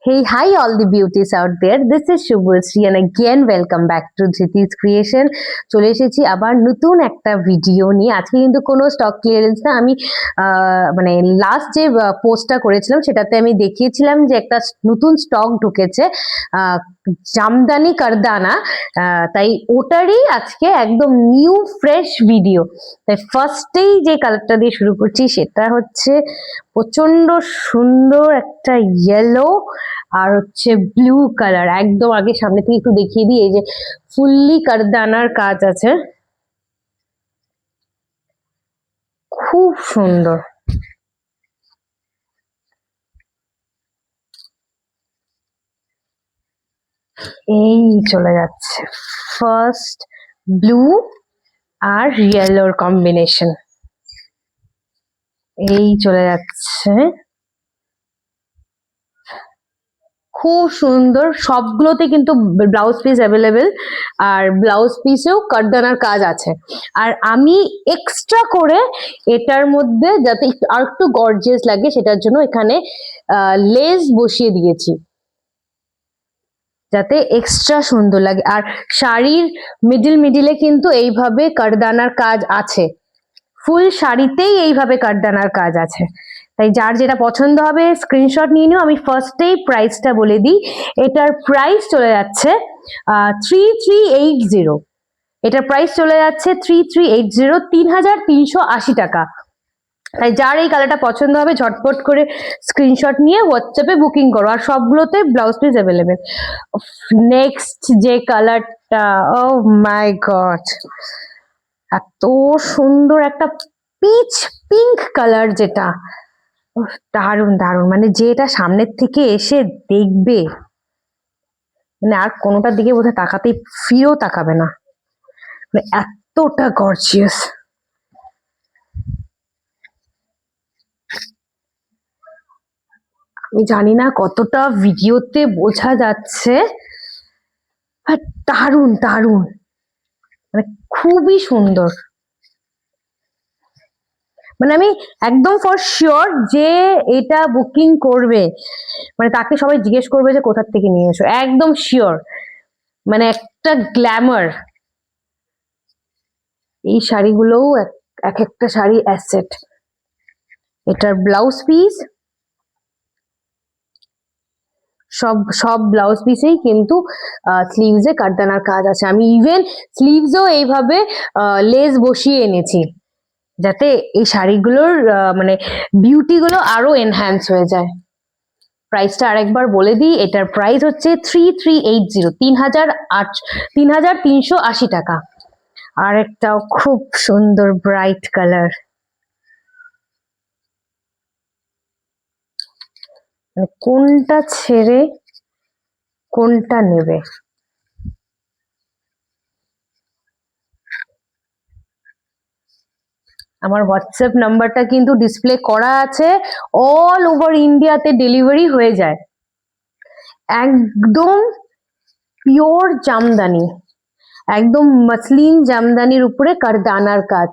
Hey, hi, all the beauties out there. This is Shubhasri and again welcome back to Jiti's Creation. চলে এসেছি আবার নতুন একটা video নিয়ে। আজকে কিন্তু কোনো স্টক ক্লিয়ারেন্স না, আমি মানে লাস্ট যে পোস্টটা করেছিলাম সেটাতে আমি দেখিয়েছিলাম যে একটা নতুন স্টক ঢুকেছে জামদানি কারদানা, তাই ওটারই আজকে একদম নিউ ফ্রেশ ভিডিও। তাই ফার্স্টেই যে কালারটা দিয়ে শুরু করছি সেটা হচ্ছে প্রচন্ড সুন্দর একটা ইয়েলো আর হচ্ছে ব্লু কালার। একদম আগে সামনে থেকে একটু দেখিয়ে দিই, এই যে ফুললি কারদানার কাজ আছে, খুব সুন্দর। এই চলে যাচ্ছে ফার্স্ট ব্লু আর ইয়েলোর কম্বিনেশন, এই চলে যাচ্ছে, খুব সুন্দর। সবগুলোতে কিন্তু ব্লাউজ পিস অ্যাভেলেবেল, আর ব্লাউজ পিসেও কারদানার কাজ আছে। আর আমি এক্সট্রা করে এটার মধ্যে যাতে আর একটু গর্জিয়াস লাগে সেটার জন্য এখানে লেস বসিয়ে দিয়েছি যাতে এক্সট্রা সুন্দর লাগে। আর শাড়ির মিডিলে কিন্তু এইভাবে কারদানার কাজ আছে, ফুল শাড়িতেই এইভাবে কারদানার কাজ আছে। তাই যার যেটা পছন্দ হবে স্ক্রিনশট নিয়ে নিও। আমি ফার্স্টেই প্রাইসটা বলে দিই, এটার প্রাইস চলে যাচ্ছে 3380। এটার প্রাইস চলে যাচ্ছে 3380, 3380 টাকা। তাই যার এই কালারটা পছন্দ হবে ঝটপট করে স্ক্রিনশট নিয়ে হোয়াটসঅ্যাপে বুকিং করো, আর সবগুলোতে ব্লাউজ পিস অ্যাভেলেবেল। নেক্সট যে কালারটা, ও মাই গড, এত সুন্দর একটা পিচ পিঙ্ক কালার, যেটা দারুণ দারুণ, মানে যেটা সামনের থেকে এসে দেখবে মানে আর কোনোটার দিকে বোধহয় তাকাতেই ফিরেও তাকাবে না, মানে এতটা গর্জিয়াস। আমি জানি না কতটা ভিডিওতে বোঝা যাচ্ছে, দারুণ দারুণ, মানে খুবই সুন্দর। মানে আমি একদম ফর শিওর যে এটা বুকিং করবে, মানে তাকে সবাই জিজ্ঞেস করবে যে কোথা থেকে নিয়ে এসো, একদম শিওর। মানে একটা গ্ল্যামার, এই শাড়িগুলোও এক একটা শাড়ি অ্যাসেট। এটার ব্লাউজ পিস, সব ব্লাউজ পিসেই কিন্তু স্লিভসে কারদানার কাজ আছে। আমি ইভেন স্লিভসও এইভাবে লেস বসিয়ে এনেছি যাতে এই শাড়িগুলোর মানে বিউটি গুলো আরো এনহ্যান্স হয়ে যায়। প্রাইসটা আরেকবার বলে দিই, এটার প্রাইস হচ্ছে 3380, 3380 টাকা। আর একটাও খুব সুন্দর ব্রাইট কালার, মানে কোনটা ছেড়ে কোনটা নেবে। আমার হোয়াটসঅ্যাপ নাম্বারটা কিন্তু ডিসপ্লে করা আছে, অল ওভার ইন্ডিয়াতে ডেলিভারি হয়ে যায়। একদম পিওর জামদানি, একদম মসলিন জামদানির উপরে কারদানার কাজ।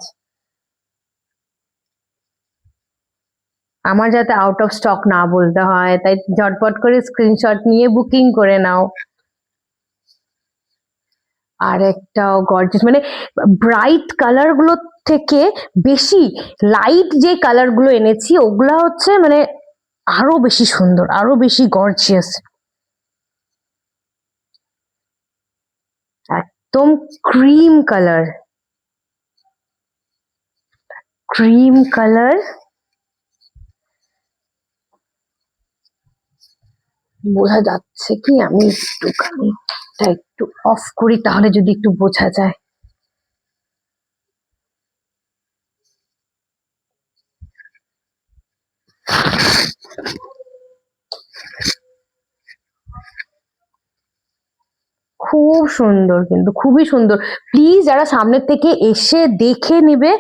আমার যাতে আউট অফ স্টক না বলতে হয়, তাই ঝটপট করে স্ক্রিনশট নিয়ে বুকিং করে নাও। আর একটাও গর্জিয়াস, মানে ব্রাইট কালার গুলো থেকে বেশি লাইট যে কালার গুলো এনেছি ওগুলা হচ্ছে মানে আরো বেশি সুন্দর, আরো বেশি গর্জিয়াস। একদম ক্রিম কালার, ক্রিম কালার, বোঝা যাচ্ছে কি? আমি একটুখানি একটু অফ করি তাহলে যদি একটু বোঝা যায়। খুব সুন্দর, কিন্তু খুবই সুন্দর। প্লিজ যারা সামনের থেকে এসে দেখে নিবে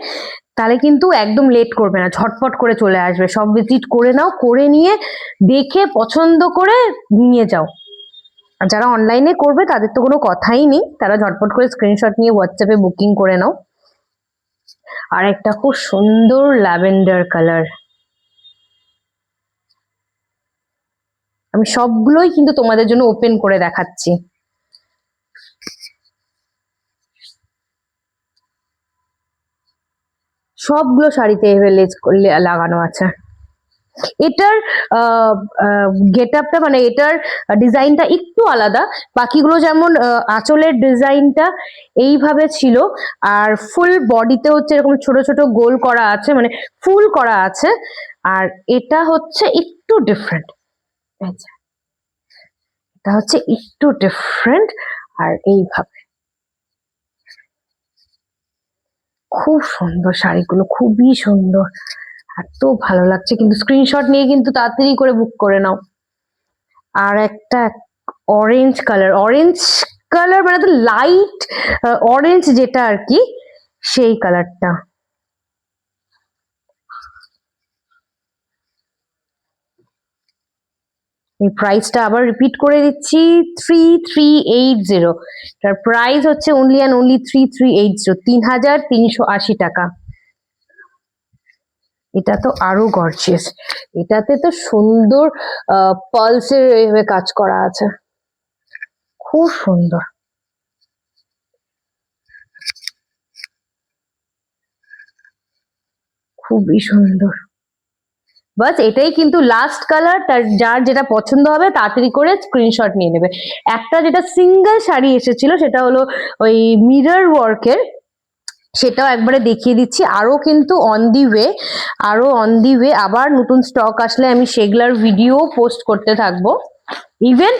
তাহলে কিন্তু একদম লেট করবে না, ঝটপট করে চলে আসবে। সব ভিজিট করে নাও, করে নিয়ে দেখে পছন্দ করে নিয়ে যাও। আর যারা অনলাইনে করবে তাদের তো কোনো কথাই নেই, তারা ঝটপট করে স্ক্রিনশট নিয়ে হোয়াটসঅ্যাপে বুকিং করে নাও। আর একটা খুব সুন্দর ল্যাভেন্ডার কালার, আমি সবগুলোই কিন্তু তোমাদের জন্য ওপেন করে দেখাচ্ছি। সবগুলো শাড়িতে লেস লাগানো আছে। এটার গেট আপটা মানে এটার ডিজাইনটা একটু আলাদা। বাকিগুলো যেমন আঁচলের ডিজাইনটা এইভাবে ছিল, আর ফুল বডিতে হচ্ছে এরকম ছোট ছোট গোল করা আছে, মানে ফুল করা আছে। আর এটা হচ্ছে একটু ডিফারেন্ট, এটা হচ্ছে একটু ডিফারেন্ট। আর এইভাবে খুব সুন্দর শাড়িগুলো, খুবই সুন্দর, এত ভালো লাগছে। কিন্তু স্ক্রিনশট নিয়ে কিন্তু তাড়াতাড়ি করে বুক করে নাও। আর একটা অরেঞ্জ কালার মানে লাইট অরেঞ্জ যেটা আর কি, সেই কালারটা। এই প্রাইসটা আবার রিপিট করে দিচ্ছি, 3380। তার প্রাইস হচ্ছে অনলি অ্যান্ড অনলি 3380, 3380 টাকা। এটা তো আরো গর্জিয়াস, এটাতে তো সুন্দর পালসের এভাবে কাজ করা আছে, খুব সুন্দর। খুবই সুন্দর। বাস এটাই কিন্তু লাস্ট কালার। তার যার যেটা পছন্দ হবে তাড়াতাড়ি করে স্ক্রিনশট নিয়ে নেবে। একটা যেটা সিঙ্গেল শাড়ি এসেছিল সেটা হলো ওই মিরর ওয়ার্কের, সেটাও একবারে দেখিয়ে দিচ্ছি। আরো কিন্তু অন দি ওয়ে আবার নতুন স্টক আসলে আমি সেগুলার ভিডিও পোস্ট করতে থাকবো। ইভেন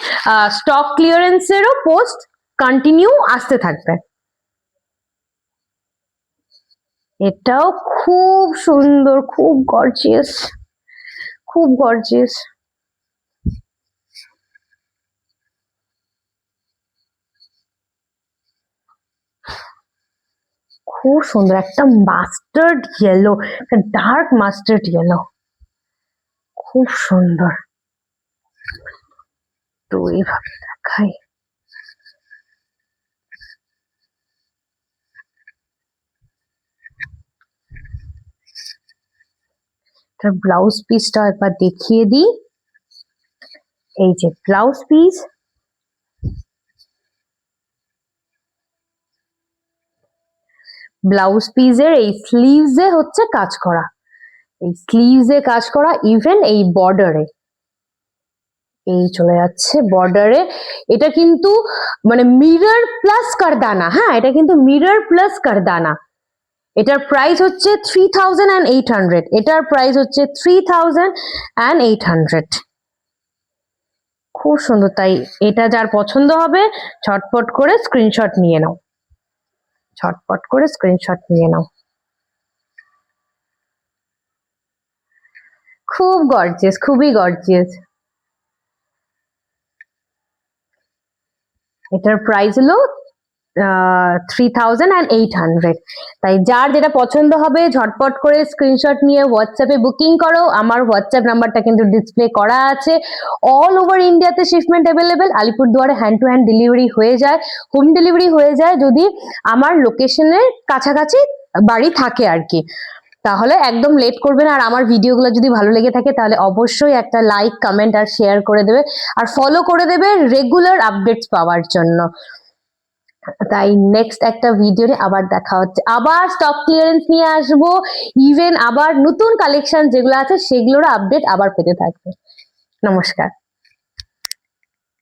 স্টক ক্লিয়ারেন্সেরও পোস্ট কন্টিনিউ আসতে থাকবে। এটাও খুব সুন্দর, খুব গর্জিয়াস, খুব গর্জিয়াস। খুব সুন্দর, একটা মাস্টার্ড ইয়েলো, একটা ডার্ক মাস্টার্ড ইয়েলো, খুব সুন্দর। তো এইভাবে দেখাই, তার ব্লাউজ পিসটা একবার দেখিয়ে দিই। এই যে ব্লাউজ পিস, ব্লাউজ পিসের এই স্লিভসে হচ্ছে কাজ করা, এই স্লিভসে কাজ করা, ইভেন এই বর্ডারে, এই চলে যাচ্ছে বর্ডারে। এটা কিন্তু মানে মিরর প্লাস কারদানা, হ্যাঁ এটা কিন্তু মিরর প্লাস কারদানা। এটার প্রাইস হচ্ছে 3800, এটার প্রাইস হচ্ছে 3800। খুব সুন্দর। তাই এটা যার পছন্দ হবে ঝটপট করে স্ক্রিনশট নিয়ে নাও, ঝটপট করে স্ক্রিনশট নিয়ে নাও। খুব গর্জিয়াস, খুবই গর্জিয়াস। এটার প্রাইস হলো 3800। তাই যার যেটা পছন্দ হবে ঝটপট করে স্ক্রিনশট নিয়ে হোয়াটসঅ্যাপে বুকিং করো। আমার হোয়াটসঅ্যাপ নাম্বারটা কিন্তু ডিসপ্লে করা আছে। অল ওভার ইন্ডিয়াতে শিপমেন্ট অ্যাভেলেবেল। আলিপুরদুয়ারে হ্যান্ড টু হ্যান্ড ডেলিভারি হয়ে যায়, হোম ডেলিভারি হয়ে যায় যদি আমার লোকেশনের কাছাকাছি বাড়ি থাকে আর কি। তাহলে একদম লেট করবে না। আর আমার ভিডিওগুলো যদি ভালো লেগে থাকে তাহলে অবশ্যই একটা লাইক, কমেন্ট আর শেয়ার করে দেবে, আর ফলো করে দেবে রেগুলার আপডেটস পাওয়ার জন্য। তাই নেক্সট একটা ভিডিওতে আবার দেখা হচ্ছে, আবার স্টক ক্লিয়ারেন্স নিয়ে আসবো, ইভেন আবার নতুন কালেকশন যেগুলো আছে সেগুলোর আপডেট আবার পেতে থাকবে। নমস্কার।